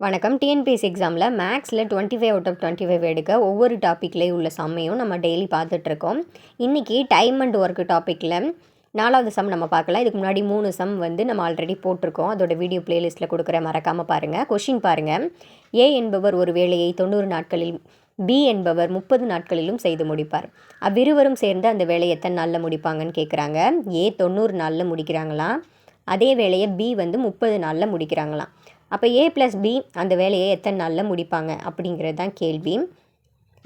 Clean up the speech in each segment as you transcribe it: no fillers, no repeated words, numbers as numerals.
வணக்கம். டிஎன்பிஎஸ்சி எக்ஸாமில் மேக்ஸில் 25 அவுட் ஆஃப் 25 எடுக்க ஒவ்வொரு டாப்பிக்லேயும் உள்ள சம்மையும் நம்ம டெய்லி பார்த்துட்ருக்கோம். இன்றைக்கி டைம் அண்ட் ஒர்க் டாப்பிக்கில் 4வது சம் நம்ம பார்க்கலாம். இதுக்கு முன்னாடி 3 சம் நம்ம ஆல்ரெடி போட்டிருக்கோம். அதோட வீடியோ பிளேலிஸ்ட்டில் கொடுக்குற மறக்காமல் பாருங்கள். கொஷின் பாருங்கள். ஏ என்பவர் ஒரு வேலையை 90 நாட்களில், பி என்பவர் 30 நாட்களிலும் செய்து முடிப்பார். அவ்விருவரும் சேர்ந்து அந்த வேலையை எத்தனை நாளில் முடிப்பாங்கன்னு கேட்குறாங்க. ஏ 90 நாளில் முடிக்கிறாங்களாம், அதே வேலையை பி 30 நாளில் முடிக்கிறாங்களாம். அப்போ ஏ ப்ளஸ் பி அந்த வேலையை எத்தனை நாளில் முடிப்பாங்க அப்படிங்கிறது தான் கேள்வி.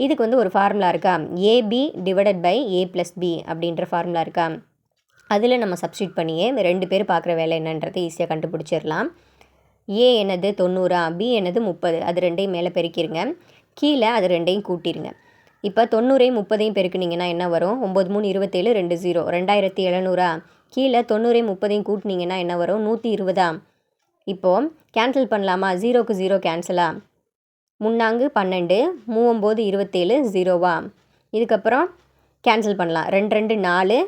இதுக்கு ஒரு ஃபார்முலா இருக்கா, AB divided by A plus B அப்படின்ற ஃபார்முலா இருக்கா. அதில் நம்ம சப்ஸ்டியூட் பண்ணியே 2 பேர் பார்க்குற வேலை என்னன்றது ஈஸியாக கண்டுபிடிச்சிடலாம். ஏ என்னது 90, பி என்னது 30, அது ரெண்டையும் மேலே பெருக்கிடுங்க, கீழே அது ரெண்டையும் கூட்டிடுங்க. இப்போ 90ஐயும் 30ஐயும் பெருக்குனிங்கன்னா என்ன வரும், 9 3 27 2 0 2700. கீழே 90ஐயும் 30ஐயும் கூட்டினீங்கன்னா என்ன வரும், 120. இப்போது கேன்சல் பண்ணலாமா, 0க்கு 0 கேன்சலா, 3 12 3 27 0வா. இதுக்கப்புறம் கேன்சல் பண்ணலாம், 2 2 4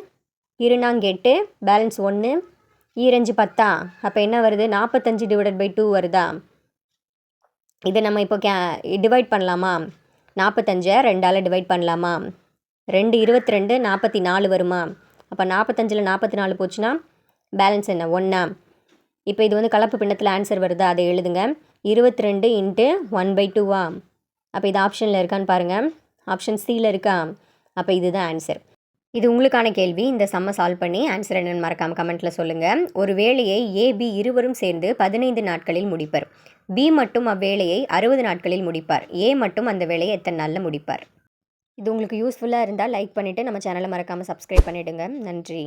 2 8 பேலன்ஸ் 1 2 10. அப்போ என்ன வருது, 45 டிவைடட் பை 2 வருதா. இதை நம்ம இப்போ டிவைட் பண்ணலாமா, 45 2ஆல் டிவைட் பண்ணலாமா, 2 22 44 வருமா. அப்போ 45ல் 44 போச்சுன்னா பேலன்ஸ் என்ன, 1. இப்போ இது கலப்பு பின்னத்தில் ஆன்சர் வருதா, அதை எழுதுங்க. 22 இன்ட்டு 1/2வா. அப்போ இது ஆப்ஷனில் இருக்கான்னு பாருங்கள், ஆப்ஷன் சியில் இருக்கா. அப்போ இதுதான் ஆன்சர். இது உங்களுக்கான கேள்வி. இந்த சம்மை சால்வ் பண்ணி ஆன்சர் என்னென்னு மறக்காமல் கமெண்ட்டில் சொல்லுங்கள். ஒரு வேலையை ஏபி இருவரும் சேர்ந்து 15 நாட்களில் முடிப்பர். பி மட்டும் அவ்வேலையை 60 நாட்களில் முடிப்பார். ஏ மட்டும் அந்த வேலையை எத்தனை நாளில் முடிப்பார். இது உங்களுக்கு யூஸ்ஃபுல்லாக இருந்தால் லைக் பண்ணிவிட்டு நம்ம சேனலை மறக்காமல் சப்ஸ்கிரைப் பண்ணிவிடுங்க. நன்றி.